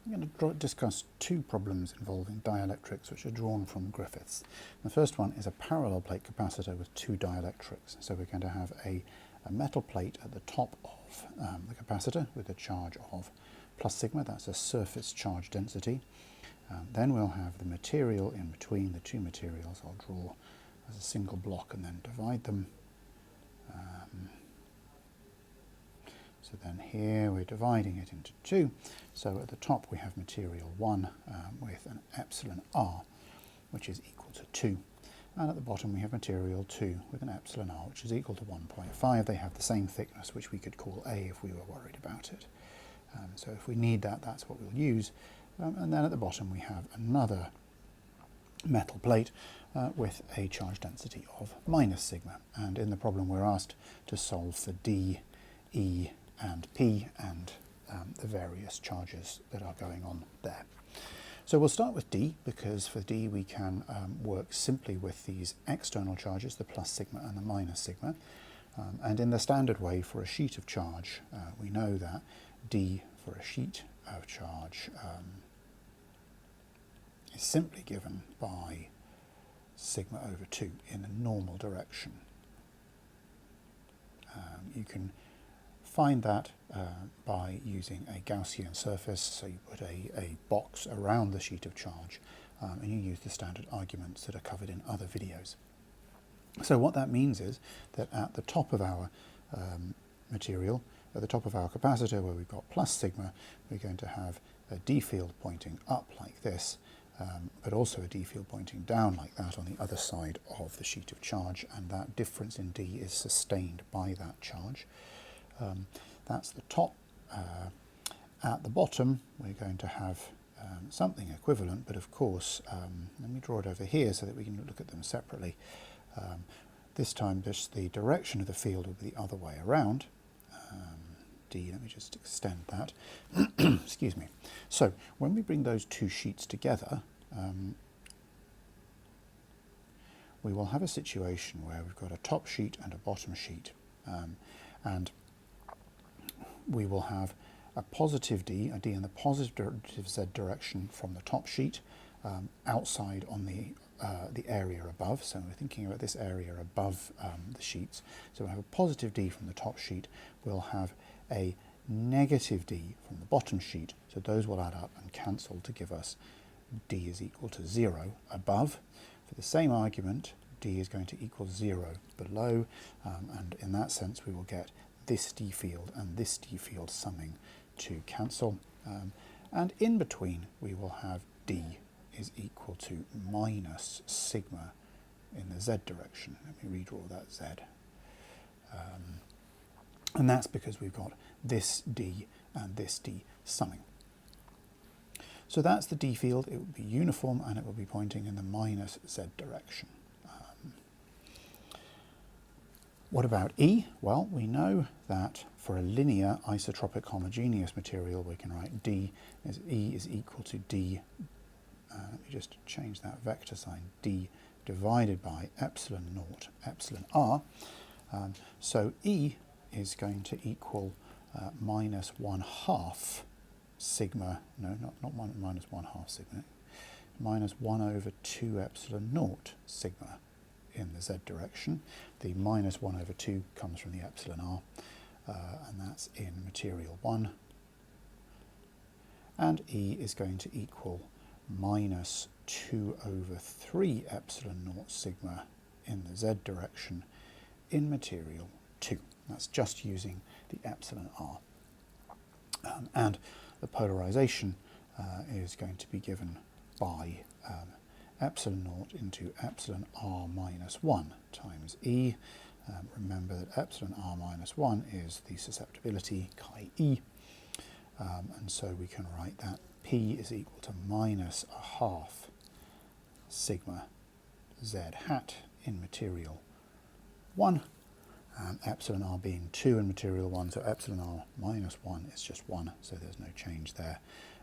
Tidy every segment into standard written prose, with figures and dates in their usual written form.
I'm going to discuss two problems involving dielectrics which are drawn from Griffiths. The first one is a parallel plate capacitor with two dielectrics. So we're going to have a metal plate at the top of the capacitor with a charge of plus sigma, that's a surface charge density. Then we'll have the material in between the two materials. I'll draw as a single block and then divide them. So then here we're dividing it into two. So at the top we have material 1 with an epsilon r, which is equal to 2. And at the bottom we have material 2 with an epsilon r, which is equal to 1.5. They have the same thickness, which we could call A if we were worried about it. So if we need that, that's what we'll use. And then at the bottom we have another metal plate with a charge density of minus sigma. And in the problem we're asked to solve for D, E and P and the various charges that are going on there. So we'll start with D, because for D we can work simply with these external charges, the plus sigma and the minus sigma. And in the standard way for a sheet of charge, we know that D for a sheet of charge is simply given by sigma over 2 in the normal direction. You can find that by using a Gaussian surface, so you put a box around the sheet of charge and you use the standard arguments that are covered in other videos. So what that means is that at the top of our material, at the top of our capacitor where we've got plus sigma, we're going to have a D field pointing up like this, but also a D field pointing down like that on the other side of the sheet of charge, and that difference in D is sustained by that charge. That's the top. At the bottom we're going to have something equivalent, but of course, let me draw it over here so that we can look at them separately. This time just the direction of the field will be the other way around. D, let me just extend that. Excuse me. So when we bring those two sheets together, we will have a situation where we've got a top sheet and a bottom sheet, and we will have a positive D, a D in the positive Z direction from the top sheet, outside on the area above. So we're thinking about this area above the sheets. So we'll have a positive D from the top sheet. We'll have a negative D from the bottom sheet. So those will add up and cancel to give us D is equal to 0 above. For the same argument, D is going to equal 0 below, and in that sense we will get this D field and this D field summing to cancel. And in between we will have D is equal to minus sigma in the Z direction. Let me redraw that Z. And that's because we've got this D and this D summing. So that's the D field. It will be uniform and it will be pointing in the minus Z direction. What about E? Well, we know that for a linear isotropic homogeneous material we can write D as E is equal to D, let me just change that vector sign, D divided by epsilon naught epsilon r. So E is going to equal minus 1/2 sigma, no, not minus 1/2 sigma, minus 1 over 2 epsilon naught sigma in the Z direction. The minus 1 over 2 comes from the epsilon r, and that's in material 1. And E is going to equal minus 2 over 3 epsilon naught sigma in the Z direction in material 2. That's just using the epsilon r. And the polarisation is going to be given by epsilon naught into epsilon r minus 1 times E. Remember that epsilon r minus 1 is the susceptibility chi E. And so we can write that P is equal to minus 1/2 sigma Z hat in material 1. Epsilon r being 2 in material 1, so epsilon r minus 1 is just 1, so there's no change there.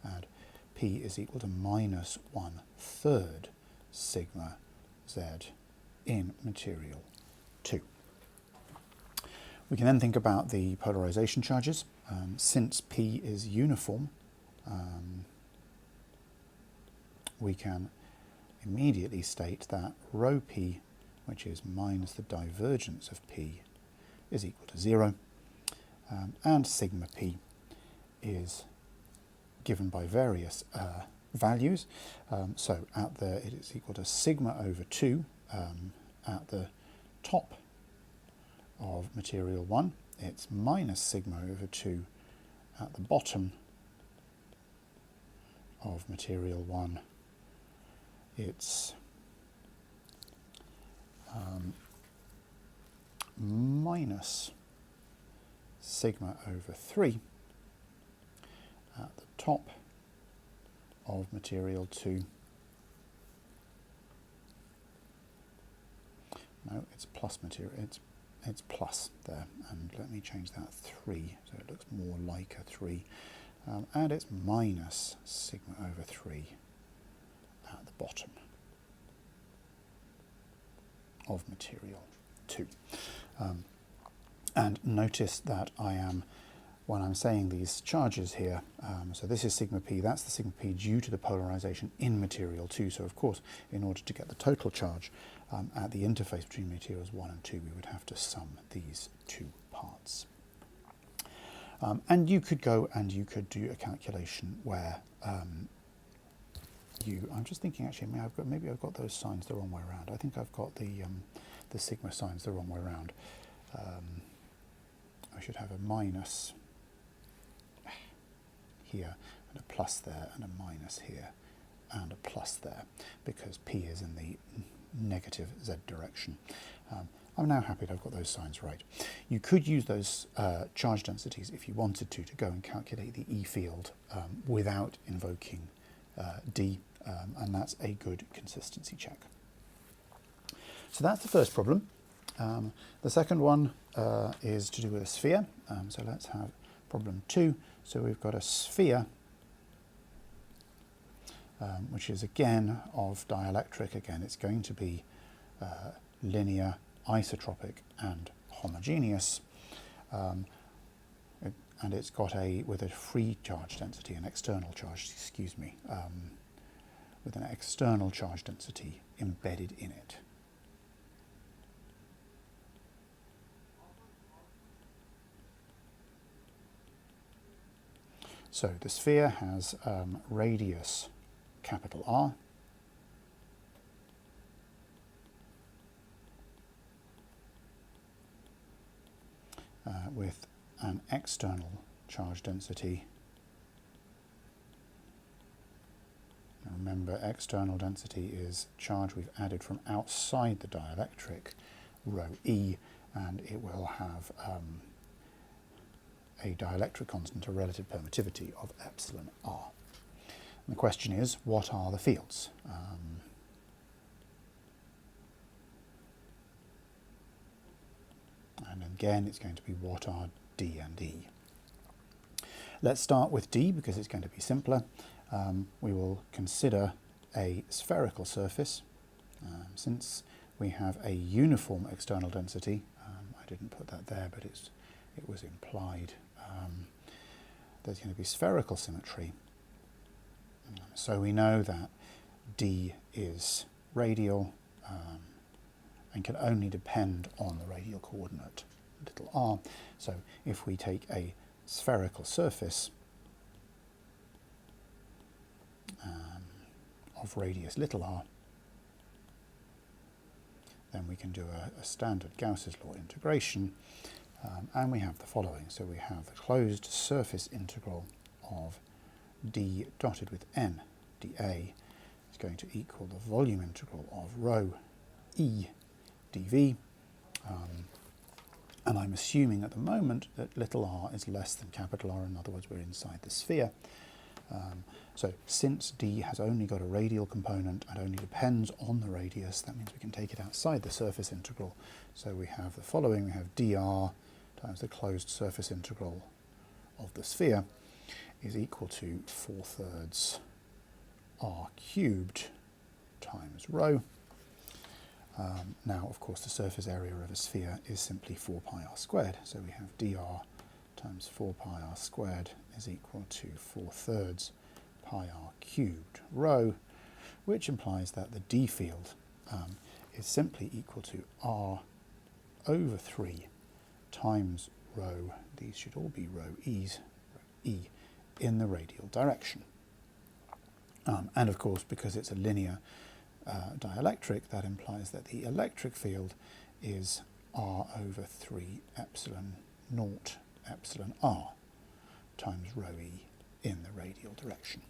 And P is equal to minus 1/3 sigma Z in material 2. We can then think about the polarisation charges. Since P is uniform, we can immediately state that rho p, which is minus the divergence of p, is equal to 0, and sigma p is given by various values. So it is equal to sigma over 2 at the top of material 1. It's minus sigma over 2 at the bottom of material 1. It's minus sigma over 3 at the top of material 2. No, it's plus material. It's plus there, and let me change that 3 so it looks more like a 3. And it's minus sigma over 3 at the bottom of material 2. And notice that when I'm saying these charges here, so this is sigma p, that's the sigma p due to the polarisation in material 2. So of course, in order to get the total charge at the interface between materials 1 and 2, we would have to sum these two parts. And you could go and you could do a calculation where I'm just thinking actually, maybe I've got those signs the wrong way around. I think I've got the sigma signs the wrong way around. I should have a minus here, and a plus there, and a minus here, and a plus there, because p is in the negative z direction. I'm now happy that I've got those signs right. You could use those charge densities if you wanted to go and calculate the E field without invoking D, and that's a good consistency check. So that's the first problem. The second one is to do with a sphere. So let's have problem 2. So we've got a sphere, which is again of dielectric. Again, it's going to be linear, isotropic, and homogeneous. And it's got with a free charge density, an external charge, with an external charge density embedded in it. So the sphere has radius capital R, with an external charge density. Now remember, external density is charge we've added from outside the dielectric, rho E, and it will have a dielectric constant, a relative permittivity of epsilon r. And the question is, what are the fields? And again, it's going to be what are D and E. Let's start with D because it's going to be simpler. We will consider a spherical surface. Since we have a uniform external density, I didn't put that there, but it was implied. There's going to be spherical symmetry. So we know that D is radial and can only depend on the radial coordinate, little r. So if we take a spherical surface of radius little r, then we can do a standard Gauss's law integration, and we have the following. So we have the closed surface integral of d dotted with n dA is going to equal the volume integral of rho E dV, and I'm assuming at the moment that little r is less than capital R, in other words we're inside the sphere. So since D has only got a radial component and only depends on the radius, that means we can take it outside the surface integral. So we have the following, we have dr times the closed surface integral of the sphere is equal to 4/3 r cubed times rho. Now, of course, the surface area of a sphere is simply 4 pi r squared. So we have dr times 4 pi r squared is equal to 4/3 pi r cubed rho, which implies that the D field is simply equal to R over 3 times rho, these should all be rho E's, rho E, in the radial direction. And of course, because it's a linear dielectric, that implies that the electric field is R over 3 epsilon naught epsilon R times rho E in the radial direction.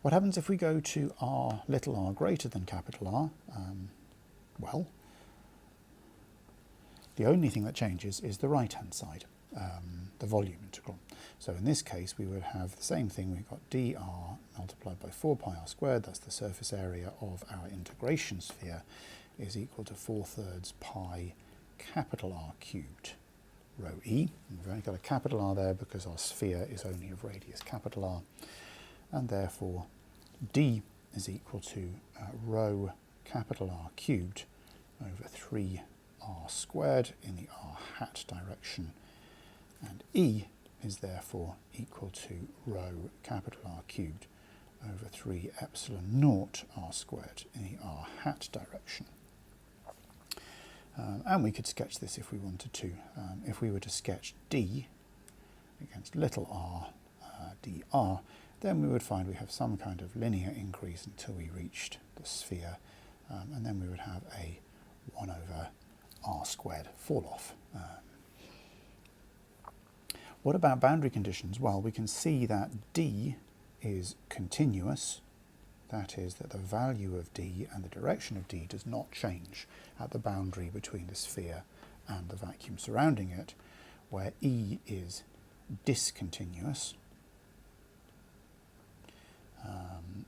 What happens if we go to R, little r greater than capital R? Well, the only thing that changes is the right-hand side, the volume integral. So in this case, we would have the same thing. We've got dr multiplied by 4 pi r squared, that's the surface area of our integration sphere, is equal to 4/3 pi capital R cubed rho E. We've only got a capital R there because our sphere is only of radius capital R, and therefore D is equal to rho capital R cubed over 3 r squared in the r hat direction, and E is therefore equal to rho capital R cubed over 3 epsilon naught r squared in the r hat direction. And we could sketch this if we wanted to. If we were to sketch D against little r dr, then we would find we have some kind of linear increase until we reached the sphere, and then we would have a 1 over r squared fall off. What about boundary conditions? Well, we can see that D is continuous. That is, that the value of D and the direction of D does not change at the boundary between the sphere and the vacuum surrounding it, where E is discontinuous.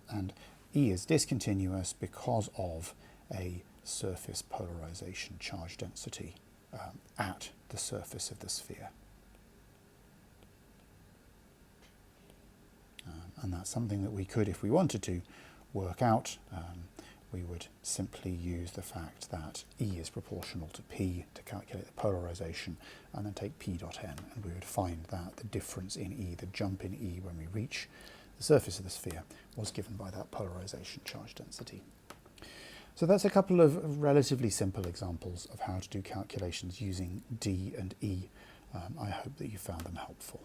And E is discontinuous because of a surface polarisation charge density at the surface of the sphere. And that's something that we could, if we wanted to, work out. We would simply use the fact that E is proportional to P to calculate the polarisation, and then take P dot n, and we would find that the difference in E, the jump in E when we reach the surface of the sphere, was given by that polarisation charge density. So that's a couple of relatively simple examples of how to do calculations using D and E. I hope that you found them helpful.